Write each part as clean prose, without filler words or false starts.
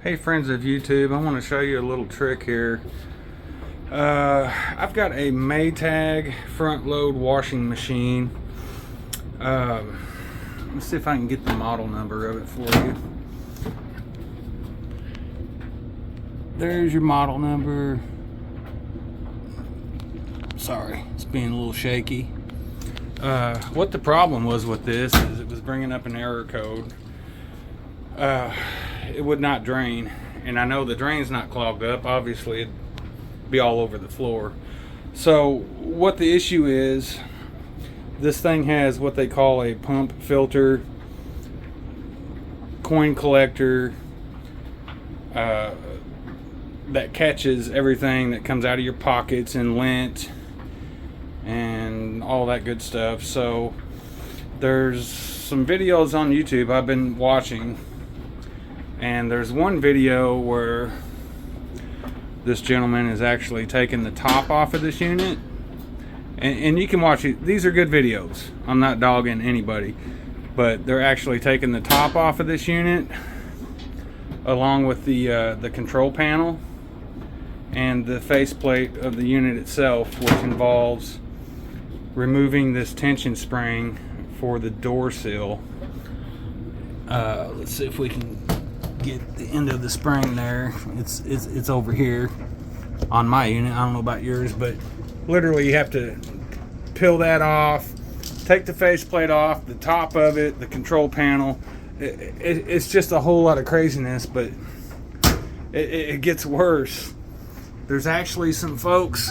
Hey friends of YouTube, I want to show you a little trick here. I've got a Maytag front load washing machine. Let's see if I can get the model number of it for you. There's your model number. Sorry, it's being a little shaky. What the problem was with this is it was bringing up an error code. It would not drain, and I know the drain's not clogged up. Obviously it'd be all over the floor. So what the issue is, this thing has what they call a pump filter, coin collector, that catches everything that comes out of your pockets and lint and all that good stuff. So there's some videos on YouTube I've been watching, and there's one video where this gentleman is actually taking the top off of this unit, and you can watch it. These are good videos. I'm not dogging anybody, but they're actually taking the top off of this unit along with the control panel and the faceplate of the unit itself, which involves removing this tension spring for the door sill. Let's see if we can get the end of the spring there. It's over here on my unit. I don't know about yours, but literally you have to peel that off, take the faceplate off, the top of it, the control panel. It's just a whole lot of craziness, but it gets worse. There's actually some folks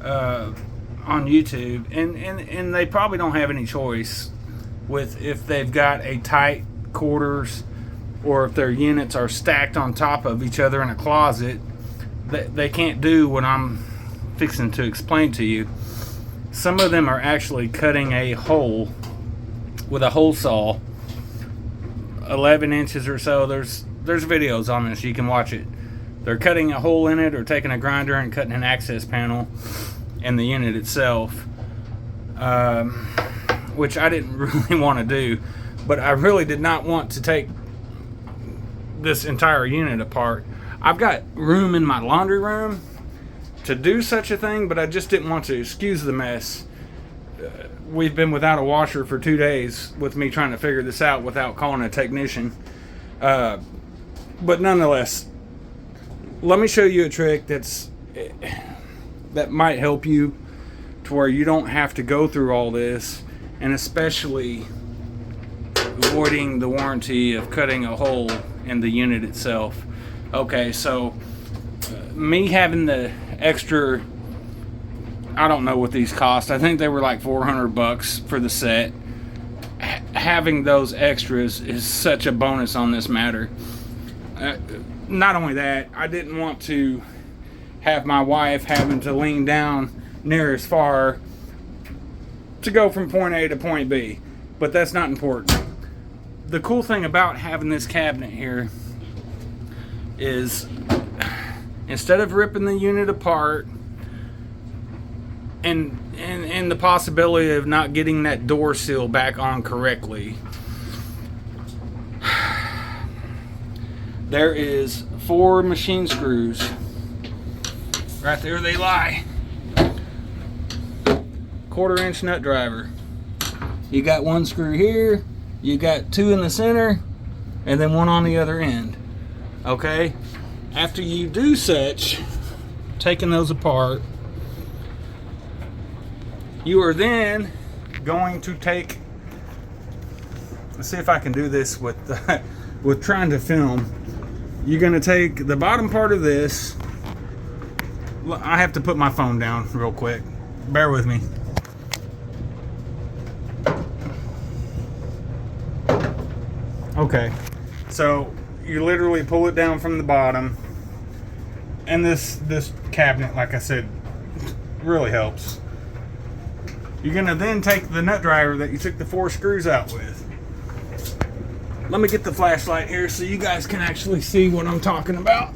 on YouTube, and they probably don't have any choice with if they've got a tight quarters or if their units are stacked on top of each other in a closet. They can't do what I'm fixing to explain to you. Some of them are actually cutting a hole with a hole saw, 11 inches or so. There's videos on this, you can watch it. They're cutting a hole in it or taking a grinder and cutting an access panel in the unit itself, which I didn't really want to do, but I really did not want to take this entire unit apart. I've got room in my laundry room to do such a thing, but I just didn't want to. Excuse the mess. We've been without a washer for 2 days with me trying to figure this out without calling a technician. But nonetheless, let me show you a trick that might help you to where you don't have to go through all this, and especially avoiding the warranty of cutting a hole in the unit itself. Okay, so me having the extra, I don't know what these cost. I think they were like $400 for the set. Having those extras is such a bonus on this matter. Not only that, I didn't want to have my wife having to lean down near as far to go from point A to point B, but that's not important. The cool thing about having this cabinet here is, instead of ripping the unit apart and the possibility of not getting that door sill back on correctly, there is 4 machine screws. Right there they lie. 1/4-inch nut driver. You got 1 screw here, you got 2 in the center, and then 1 on the other end. Okay? After you do such, taking those apart, you are then going to take, let's see if I can do this with with trying to film. You're going to take the bottom part of this. I have to put my phone down real quick. Bear with me. Okay, so you literally pull it down from the bottom, and this cabinet, like I said, really helps. You're going to then take the nut driver that you took the 4 screws out with. Let me get the flashlight here so you guys can actually see what I'm talking about.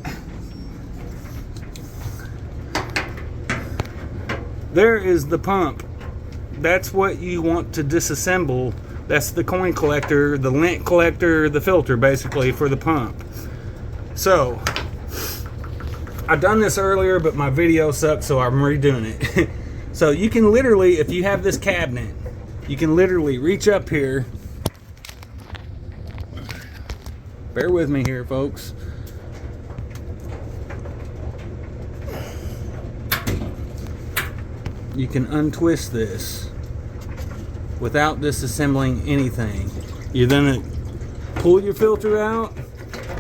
There is the pump. That's what you want to disassemble That's the coin collector, the lint collector, the filter basically for the pump. So I've done this earlier, but my video sucked, so I'm redoing it. So you can literally, if you have this cabinet, you can literally reach up here. Bear with me here, folks. You can untwist this without disassembling anything. You're gonna pull your filter out.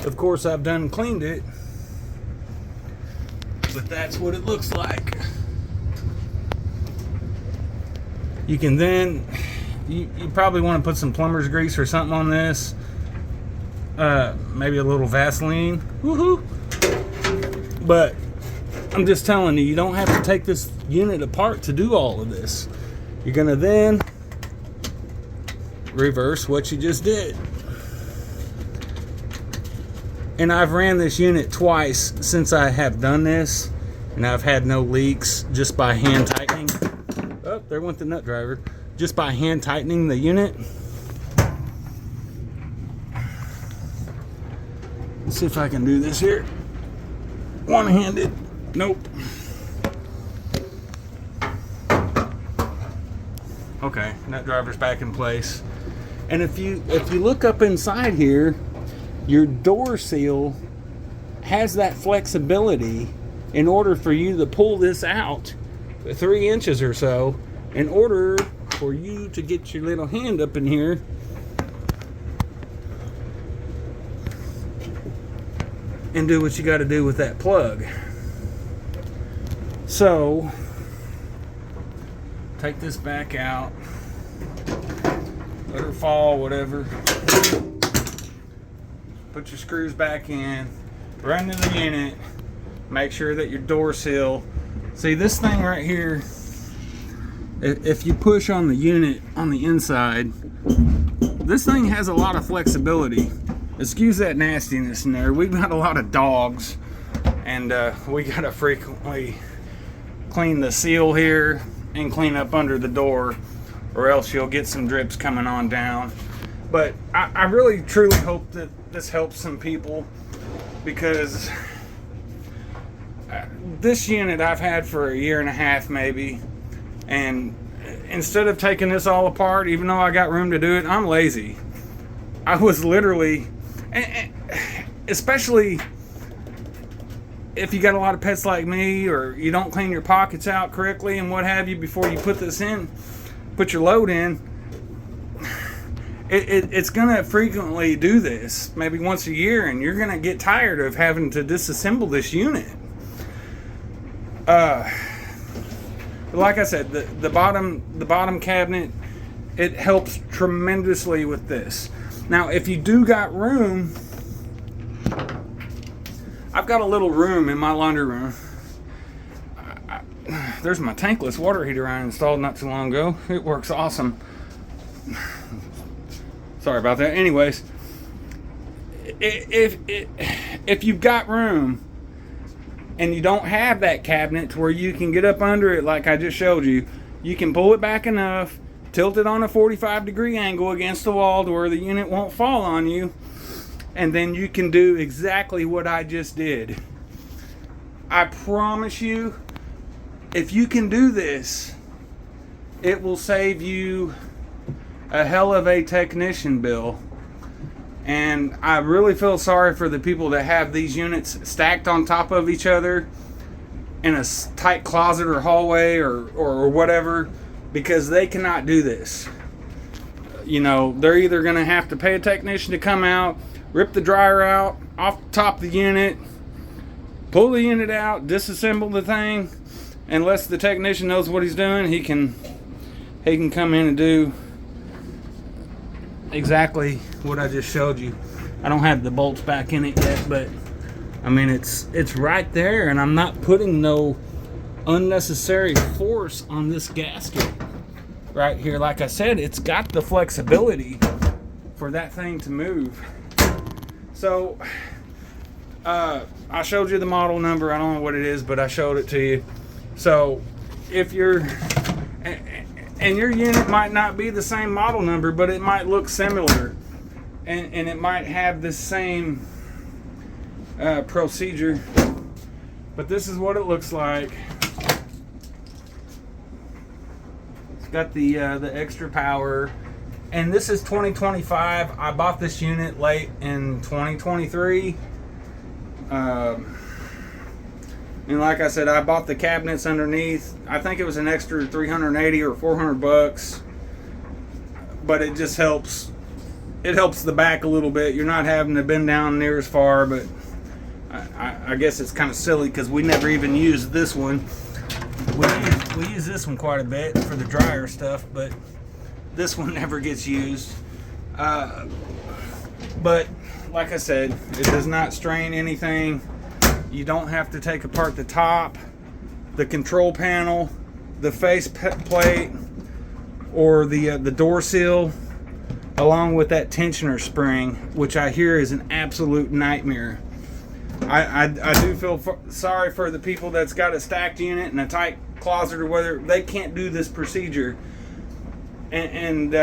Of course, I've done cleaned it, but that's what it looks like. You can then, you probably want to put some plumber's grease or something on this. Maybe a little Vaseline. Woohoo! But I'm just telling you, you don't have to take this unit apart to do all of this. You're gonna then reverse what you just did. And I've ran this unit twice since I have done this, and I've had no leaks just by hand tightening. Oh, there went the nut driver. Just by hand tightening the unit. Let's see if I can do this here. One-handed. Nope. Okay, nut driver's back in place. And if you look up inside here, your door seal has that flexibility in order for you to pull this out 3 inches or so, in order for you to get your little hand up in here and do what you got to do with that plug. So take this back out, let her fall, whatever. Put your screws back in, run to the unit, make sure that your door seal. See this thing right here, if you push on the unit on the inside, this thing has a lot of flexibility. Excuse that nastiness in there. We've got a lot of dogs, and we gotta frequently clean the seal here and clean up under the door, or else you'll get some drips coming on down. But I really truly hope that this helps some people, because this unit I've had for 1.5 years maybe, and instead of taking this all apart, even though I got room to do it, I'm lazy. I was literally, especially if you got a lot of pets like me, or you don't clean your pockets out correctly and what have you before you put this in, put your load in, it's gonna frequently do this, maybe once a year, and you're gonna get tired of having to disassemble this unit. Like I said, the bottom cabinet, it helps tremendously with this. Now, if you do got room, I've got a little room in my laundry room. There's my tankless water heater I installed not too long ago. It works awesome. Sorry about that. Anyways, if you've got room and you don't have that cabinet to where you can get up under it like I just showed you, you can pull it back enough, tilt it on a 45-degree angle against the wall to where the unit won't fall on you, and then you can do exactly what I just did. I promise you, if you can do this, it will save you a hell of a technician bill. And I really feel sorry for the people that have these units stacked on top of each other in a tight closet or hallway or whatever, because they cannot do this. You know, they're either going to have to pay a technician to come out, rip the dryer out off the top of the unit, pull the unit out, disassemble the thing. Unless the technician knows what he's doing, he can come in and do exactly what I just showed you. I don't have the bolts back in it yet, but I mean it's right there, and I'm not putting no unnecessary force on this gasket right here. Like I said, it's got the flexibility for that thing to move. So I showed you the model number. I don't know what it is, but I showed it to you. So if you're, And your unit might not be the same model number, but it might look similar, and it might have the same procedure. But this is what it looks like. It's got the extra power, and this is 2025. I bought this unit late in 2023. And like I said, I bought the cabinets underneath. I think it was an extra 380 or 400 bucks. But it just helps. It helps the back a little bit. You're not having to bend down near as far, but I guess it's kind of silly because we never even used this one. We use this one quite a bit for the dryer stuff, but this one never gets used. But like I said, it does not strain anything. You don't have to take apart the top, the control panel, the face plate, or the door seal, along with that tensioner spring, which I hear is an absolute nightmare. I do feel sorry for the people that's got a stacked unit and a tight closet, or whether they can't do this procedure. And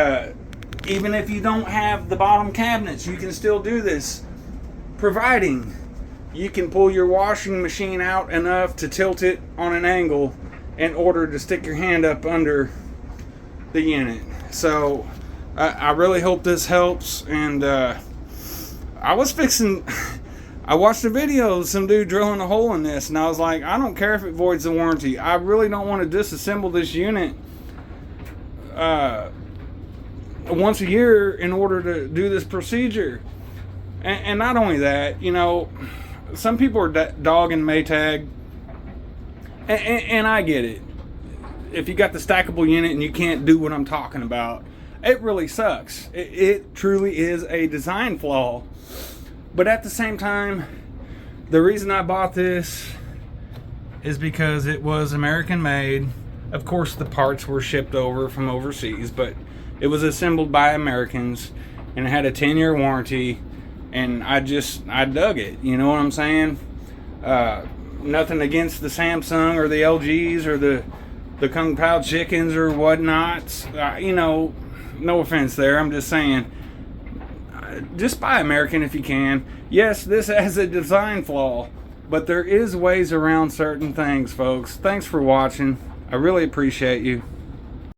even if you don't have the bottom cabinets, you can still do this, providing you can pull your washing machine out enough to tilt it on an angle in order to stick your hand up under the unit. So I really hope this helps. And I watched a video of some dude drilling a hole in this, and I was like, I don't care if it voids the warranty. I really don't want to disassemble this unit once a year in order to do this procedure. And not only that, you know, some people are dogging Maytag, and I get it. If you got the stackable unit and you can't do what I'm talking about, it really sucks. It truly is a design flaw. But at the same time, the reason I bought this is because it was American made. Of course, the parts were shipped over from overseas, but it was assembled by Americans, and it had a 10-year warranty. And I dug it. You know what I'm saying? Nothing against the Samsung or the LGs or the Kung Pao chickens or whatnot. You know, no offense there. I'm just saying, just buy American if you can. Yes, this has a design flaw, but there is ways around certain things, folks. Thanks for watching. I really appreciate you.